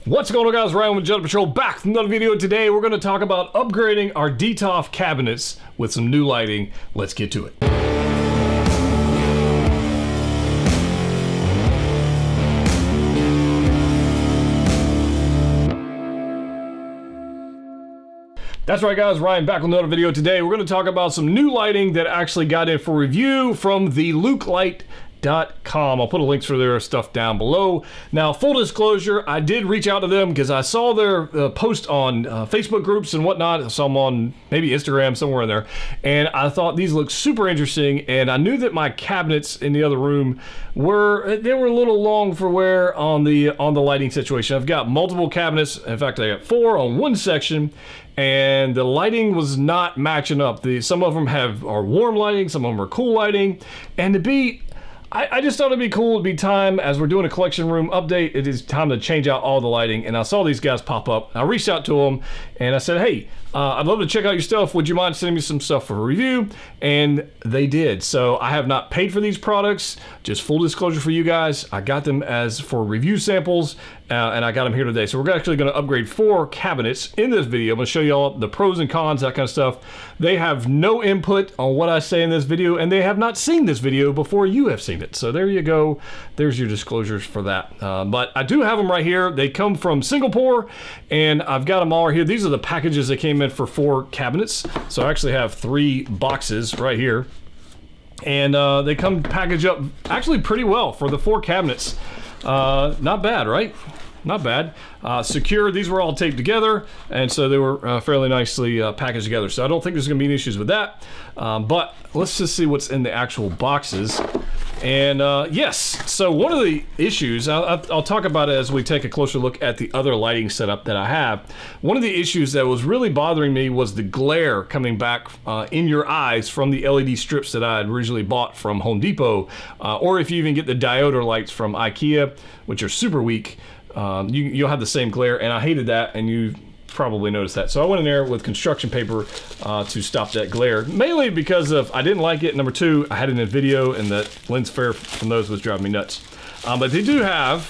What's going on, guys? Ryan with Jedha Patrol back with another video. Today we're going to talk about upgrading our DETFOLF cabinets with some new lighting. Let's get to it. That's right, guys, Ryan back with another video. Today we're going to talk about some new lighting that actually got in for review from the LukeLight.com. I'll put a link for their stuff down below. Now, full disclosure, I did reach out to them because I saw their post on Facebook groups and whatnot. I saw them on maybe Instagram, somewhere in there, and I thought these looked super interesting. And I knew that my cabinets in the other room were a little long for wear on the lighting situation. I've got multiple cabinets. In fact, I got 4 on one section, and the lighting was not matching up. Some of them are warm lighting, some of them are cool lighting, and I just thought it'd be cool. It'd be time, as we're doing a collection room update, it is time to change out all the lighting. And I saw these guys pop up. I reached out to them and I said, hey, I'd love to check out your stuff. Would you mind sending me some stuff for a review? And they did. So I have not paid for these products. Just full disclosure for you guys, I got them as for review samples, and I got them here today. So we're actually going to upgrade 4 cabinets in this video. I'm going to show you all the pros and cons, that kind of stuff. They have no input on what I say in this video, and they have not seen this video before you have seen it. So there you go. There's your disclosures for that. But I do have them right here. They come from Singapore, and I've got them all right here. These are the packages that came in for 4 cabinets. So I actually have 3 boxes right here, and they come packaged up actually pretty well for the 4 cabinets. Not bad, right? Not bad. Secure. These were all taped together, and so they were fairly nicely packaged together. So I don't think there's going to be any issues with that. But let's just see what's in the actual boxes. And yes, so one of the issues, I'll talk about it as we take a closer look at the other lighting setup that I have. One of the issues that was really bothering me was the glare coming back in your eyes from the LED strips that I had originally bought from Home Depot, or if you even get the diode lights from IKEA, which are super weak, you'll have the same glare, and I hated that, and you probably noticed that. So I went in there with construction paper to stop that glare, mainly because of I didn't like it. Number 2, I had it in a video, and the lens flare from those was driving me nuts. But they do have,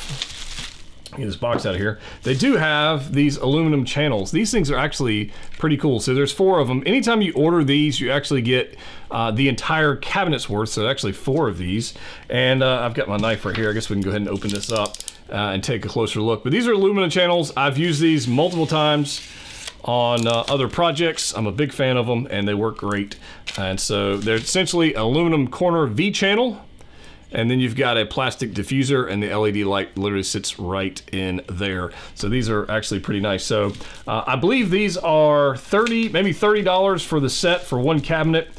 get this box out of here, they do have these aluminum channels. These things are actually pretty cool. So there's 4 of them. Anytime you order these, you actually get the entire cabinet's worth, so actually 4 of these. And I've got my knife right here. I guess we can go ahead and open this up and take a closer look. But these are aluminum channels. I've used these multiple times on other projects. I'm a big fan of them, and they work great. And so they're essentially aluminum corner V channel, and then you've got a plastic diffuser, and the LED light literally sits right in there. So these are actually pretty nice. So I believe these are maybe $30 for the set for 1 cabinet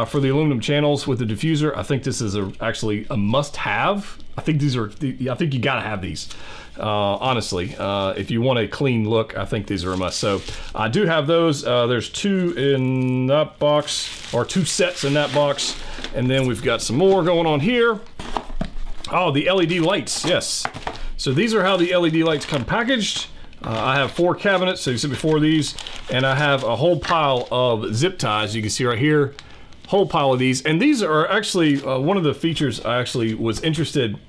for the aluminum channels with the diffuser. I think this is actually a must-have. I think you gotta have these. Honestly, if you want a clean look, I think these are a must. So I do have those. There's 2 in that box, or 2 sets in that box. And then we've got some more going on here. Oh, the LED lights, yes. So these are how the LED lights come packaged. I have 4 cabinets, so you see before these, and I have a whole pile of zip ties. You can see right here, whole pile of these. And these are actually one of the features I actually was interested,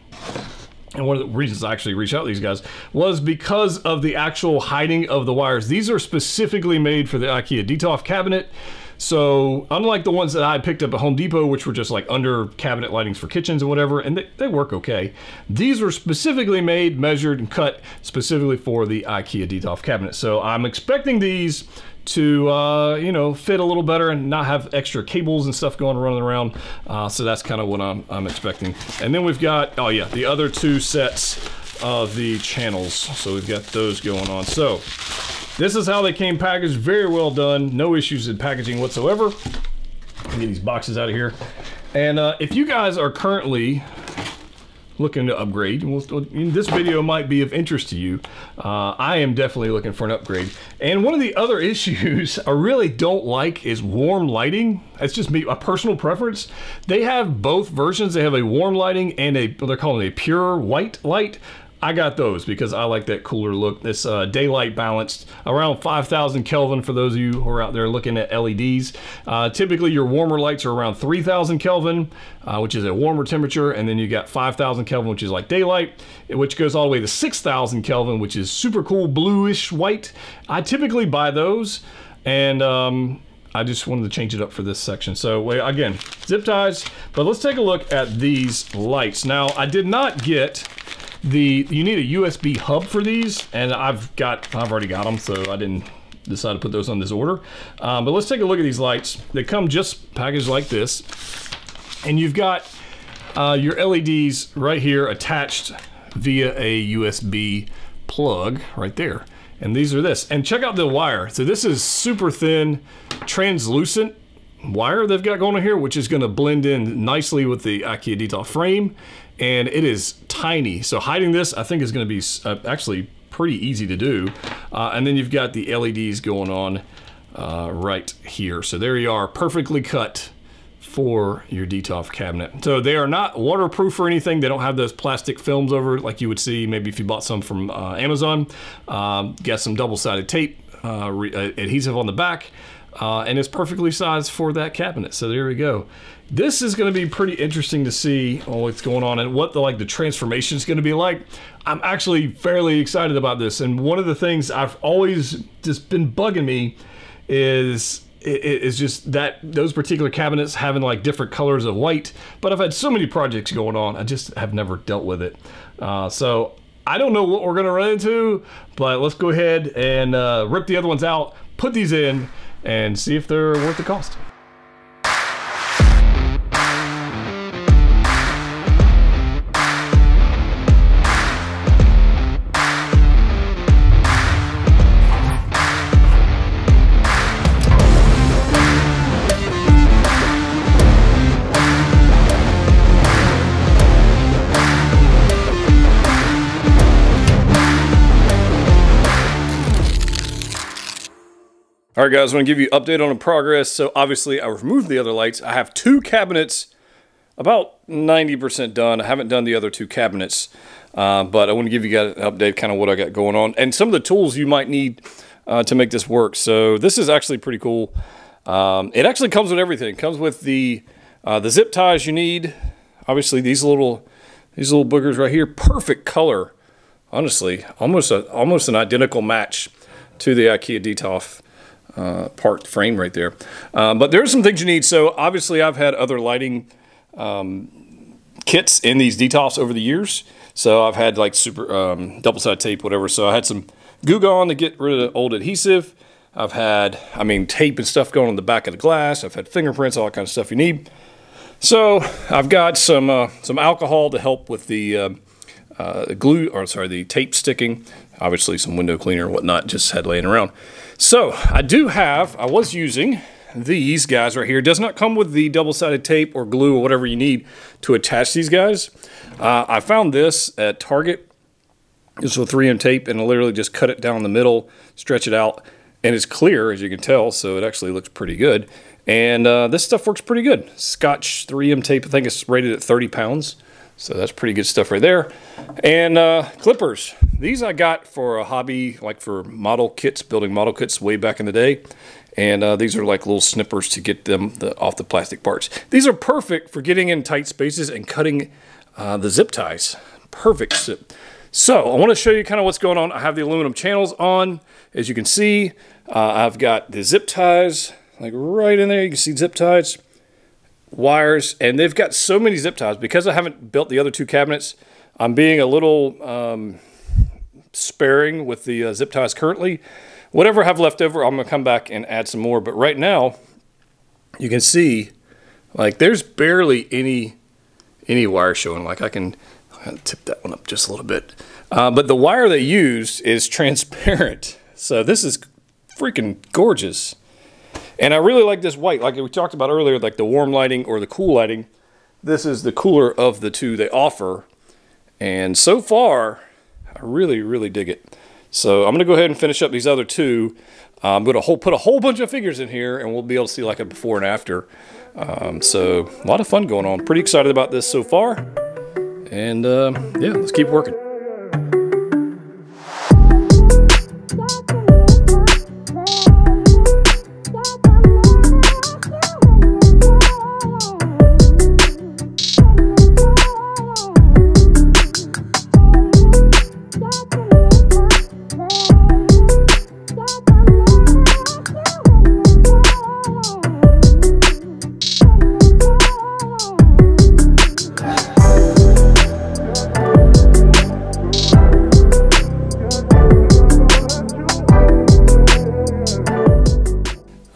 and one of the reasons I actually reached out to these guys was because of the actual hiding of the wires. These are specifically made for the IKEA DETFOLF cabinet. So unlike the ones that I picked up at Home Depot, which were just like under cabinet lightings for kitchens and whatever, and they work okay, these were specifically made, measured, and cut specifically for the IKEA DETFOLF cabinet. So I'm expecting these to you know, fit a little better and not have extra cables and stuff running around. So that's kind of what I'm expecting. And then we've got, oh yeah, the other 2 sets of the channels. So we've got those going on. So this is how they came packaged. Very well done. No issues in packaging whatsoever. Let me get these boxes out of here. And if you guys are currently looking to upgrade, this video might be of interest to you. I am definitely looking for an upgrade. And one of the other issues I really don't like is warm lighting. It's just a personal preference. They have both versions. They have a warm lighting and they're calling it a pure white light. I got those because I like that cooler look. This daylight balanced around 5,000 Kelvin for those of you who are out there looking at LEDs. Typically your warmer lights are around 3,000 Kelvin, which is a warmer temperature, and then you got 5,000 Kelvin, which is like daylight, which goes all the way to 6,000 Kelvin, which is super cool bluish white. I typically buy those, and I just wanted to change it up for this section. So again, zip ties, but let's take a look at these lights. Now I did not get you need a USB hub for these, and I've already got them, so I didn't decide to put those on this order. But let's take a look at these lights. They come just packaged like this, and you've got your LEDs right here attached via a USB plug right there. And these are this. And check out the wire. So this is super thin, translucent wire they've got going on here, which is going to blend in nicely with the IKEA DETFOLF frame. And it is tiny. So hiding this, I think, is going to be actually pretty easy to do. And then you've got the LEDs going on right here. So there you are, perfectly cut for your DETFOLF cabinet. So they are not waterproof or anything. They don't have those plastic films over it like you would see maybe if you bought some from Amazon. Got some double-sided tape, adhesive on the back, and it's perfectly sized for that cabinet. So there we go. This is going to be pretty interesting to see what's going on and what the transformation is going to be like. I'm actually fairly excited about this, and one of the things I've always just been bugging me is just that those particular cabinets having like different colors of white, but I've had so many projects going on, I just have never dealt with it. So I don't know what we're gonna run into, but let's go ahead and rip the other ones out, put these in, and see if they're worth the cost. All right, guys, I want to give you an update on the progress. So obviously I removed the other lights. I have two cabinets about 90% done. I haven't done the other two cabinets, but I want to give you guys an update, kind of what I got going on and some of the tools you might need to make this work. So this is actually pretty cool. It actually comes with everything. It comes with the zip ties you need. Obviously these little boogers right here, perfect color. Honestly, almost an identical match to the IKEA DETFOLF part frame right there. But there are some things you need. So obviously I've had other lighting kits in these DETFOLFs over the years. So I've had like super double-sided tape, whatever. So I had some Goo Gone to get rid of the old adhesive. I've had, tape and stuff going on the back of the glass. I've had fingerprints, all that kind of stuff you need. So I've got some alcohol to help with the the tape sticking. Obviously some window cleaner and whatnot just had laying around. So I was using these guys right here. It does not come with the double-sided tape or glue or whatever you need to attach these guys. I found this at Target. This is with 3M tape, and I literally just cut it down the middle, stretch it out, and it's clear, as you can tell, so it actually looks pretty good. And this stuff works pretty good. Scotch 3M tape, I think it's rated at 30 pounds. So that's pretty good stuff right there. And clippers. These I got for a hobby, like for model kits, building model kits way back in the day. And these are like little snippers to get them off the plastic parts. These are perfect for getting in tight spaces and cutting the zip ties. Perfect zip. So I want to show you kind of what's going on. I have the aluminum channels on. As you can see, I've got the zip ties like right in there. You can see zip ties. Wires, and they've got so many zip ties. Because I haven't built the other two cabinets, I'm being a little sparing with the zip ties currently. Whatever I have left over, I'm going to come back and add some more. But right now, you can see, like, there's barely any wire showing. Like, I can tip that one up just a little bit. But the wire they used is transparent. So this is freaking gorgeous. And I really like this white, like we talked about earlier, like the warm lighting or the cool lighting. This is the cooler of the two they offer. And so far, I really, really dig it. So I'm going to go ahead and finish up these other two. I'm going to put a whole bunch of figures in here, and we'll be able to see like a before and after. So a lot of fun going on. Pretty excited about this so far. And yeah, let's keep working.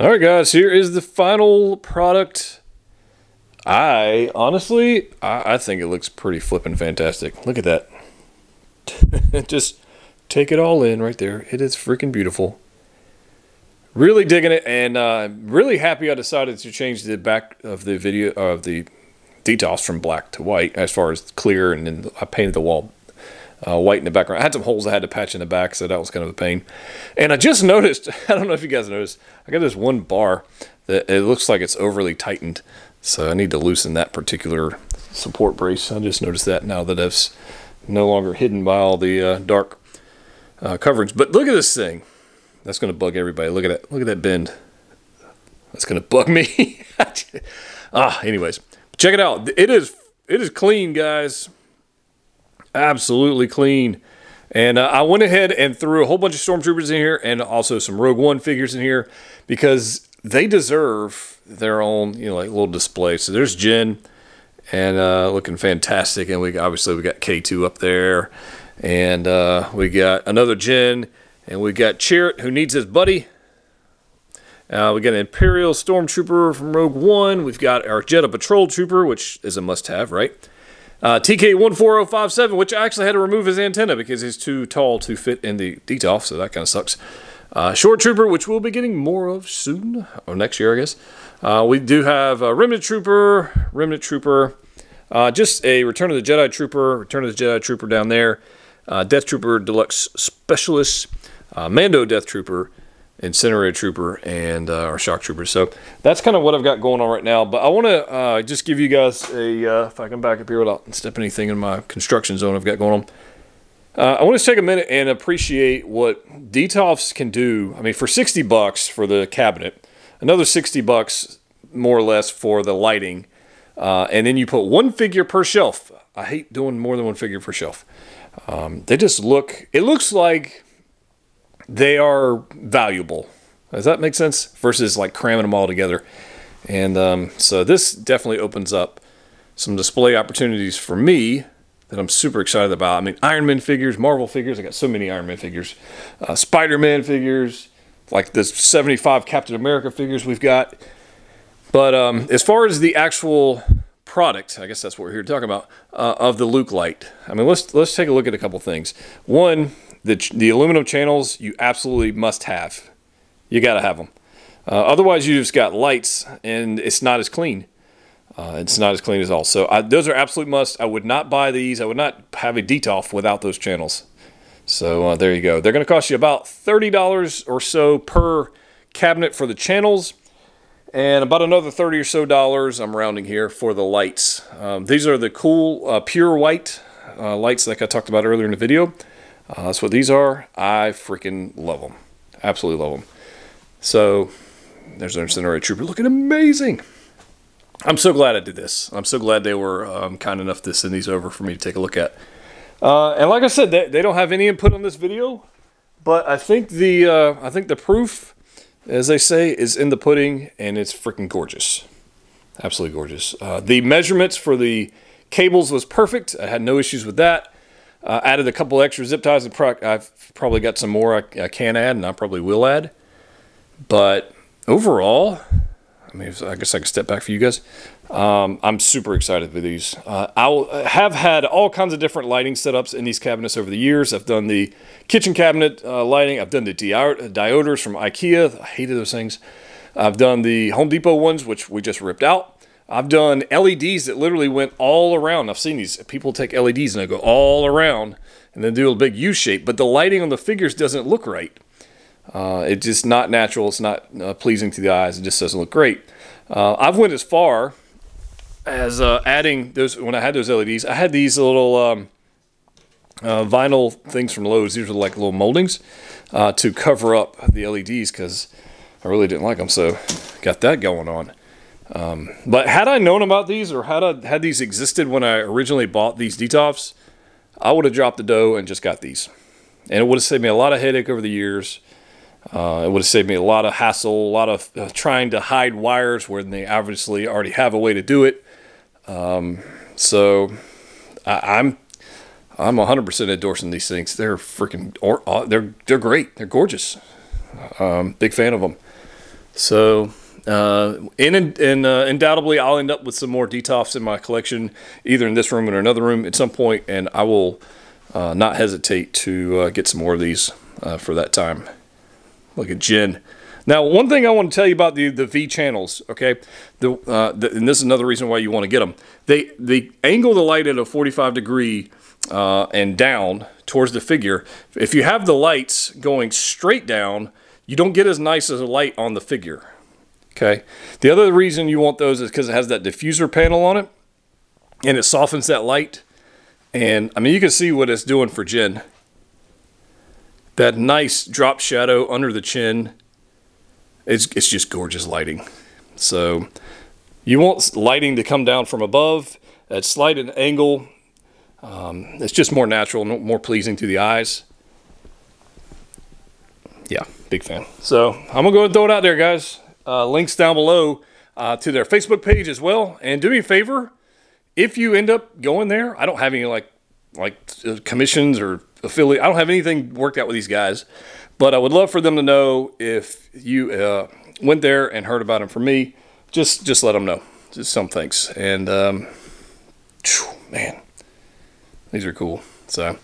All right, guys, here is the final product. Honestly, I think it looks pretty flippin' fantastic. Look at that. Just take it all in right there. It is freaking beautiful. Really digging it, and really happy I decided to change the back of the video of the detox from black to white as far as clear, and then I painted the wall white in the background. I had some holes I had to patch in the back, so that was kind of a pain. And I just noticed, I don't know if you guys noticed, I got this one bar that it looks like it's overly tightened. So I need to loosen that particular support brace. I just noticed that now that it's no longer hidden by all the dark coverage. But look at this thing. That's going to bug everybody. Look at that. Look at that bend. That's going to bug me. Anyways, check it out. It is clean, guys. Absolutely clean. And I went ahead and threw a whole bunch of Stormtroopers in here and also some Rogue One figures in here because they deserve their own, like little display. So there's Jyn, and looking fantastic. And obviously we got K2 up there, and we got another Jyn, and we got Chirrut, who needs his buddy. We got an Imperial Stormtrooper from Rogue One. We've got our Jedha Patrol Trooper, which is a must-have, right? TK14057, which I actually had to remove his antenna because he's too tall to fit in the detox, so that kind of sucks. Short Trooper, which we'll be getting more of soon, or next year, I guess. We do have a Remnant Trooper, just a Return of the Jedi Trooper down there, Death Trooper Deluxe Specialist, Mando Death Trooper, Incinerator Trooper, and our Shock Trooper. So that's kind of what I've got going on right now. But I want to just give you guys a, if I can back up here without stepping anything in my construction zone I've got going on. I want to take a minute and appreciate what DTOFs can do. I mean, for 60 bucks for the cabinet, another 60 bucks more or less for the lighting, and then you put one figure per shelf. I hate doing more than one figure per shelf. They just look, it looks like they are valuable. Does that make sense? Versus like cramming them all together. And so this definitely opens up some display opportunities for me that I'm super excited about. I mean, Iron Man figures, Marvel figures. I got so many Iron Man figures. Spider-Man figures, like this 75 Captain America figures we've got. But as far as the actual product, I guess that's what we're here to talk about, of the Luke Light. I mean, let's take a look at a couple things. One, the aluminum channels you absolutely must have. You got to have them. Otherwise, you just got lights, and it's not as clean. It's not as clean as all. So those are absolute must. I would not buy these. I would not have a DTOF without those channels. So there you go. They're going to cost you about $30 or so per cabinet for the channels, and about another $30 or so, I'm rounding here, for the lights. These are the cool pure white lights like I talked about earlier in the video. That's what these are. I freaking love them. Absolutely love them. So there's our Incinerator Trooper looking amazing. I'm so glad I did this. I'm so glad they were kind enough to send these over for me to take a look at. And like I said, they don't have any input on this video, but I think the proof, as they say, is in the pudding, and it's freaking gorgeous. Absolutely gorgeous. The measurements for the cables was perfect. I had no issues with that. Added a couple extra zip ties. I've probably got some more I can add, and I probably will add. But overall, I mean, I guess I can step back for you guys. I'm super excited for these. I have had all kinds of different lighting setups in these cabinets over the years. I've done the kitchen cabinet lighting. I've done the dioders from IKEA. I hated those things. I've done the Home Depot ones, which we just ripped out. I've done LEDs that literally went all around. I've seen these. People take LEDs and they go all around and then do a big U shape. But the lighting on the figures doesn't look right. It's just not natural. It's not pleasing to the eyes. It just doesn't look great. I've went as far as adding those. When I had those LEDs, I had these little vinyl things from Lowe's. These are like little moldings to cover up the LEDs because I really didn't like them. So got that going on. But had I known about these, or had these existed when I originally bought these DTOFs, I would have dropped the dough and just got these. And it would have saved me a lot of headache over the years. It would have saved me a lot of hassle, a lot of trying to hide wires when they obviously already have a way to do it. So I'm 100% endorsing these things. They're freaking, they're great. They're gorgeous. Big fan of them. So, undoubtedly, I'll end up with some more DETFOLFs in my collection, either in this room or another room at some point, and I will not hesitate to get some more of these for that time. Look at Jen. Now, one thing I want to tell you about the V channels, okay? And this is another reason why you want to get them. They angle the light at a 45-degree and down towards the figure. If you have the lights going straight down, you don't get as nice as a light on the figure, okay? The other reason you want those is because it has that diffuser panel on it, and it softens that light. And, I mean, you can see what it's doing for Jen. That nice drop shadow under the chin. It's just gorgeous lighting. So you want lighting to come down from above at slight an angle. It's just more natural and more pleasing to the eyes. Yeah, big fan. So I'm gonna go ahead and throw it out there, guys. Links down below to their Facebook page as well. And do me a favor, if you end up going there, I don't have any like commissions or affiliate. I don't have anything worked out with these guys. But I would love for them to know if you went there and heard about them from me. Just let them know. Just some thanks. And, man, these are cool. So,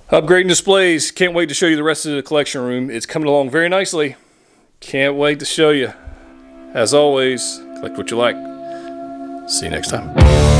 upgrading displays. Can't wait to show you the rest of the collection room. It's coming along very nicely. Can't wait to show you. As always, collect what you like. See you next time.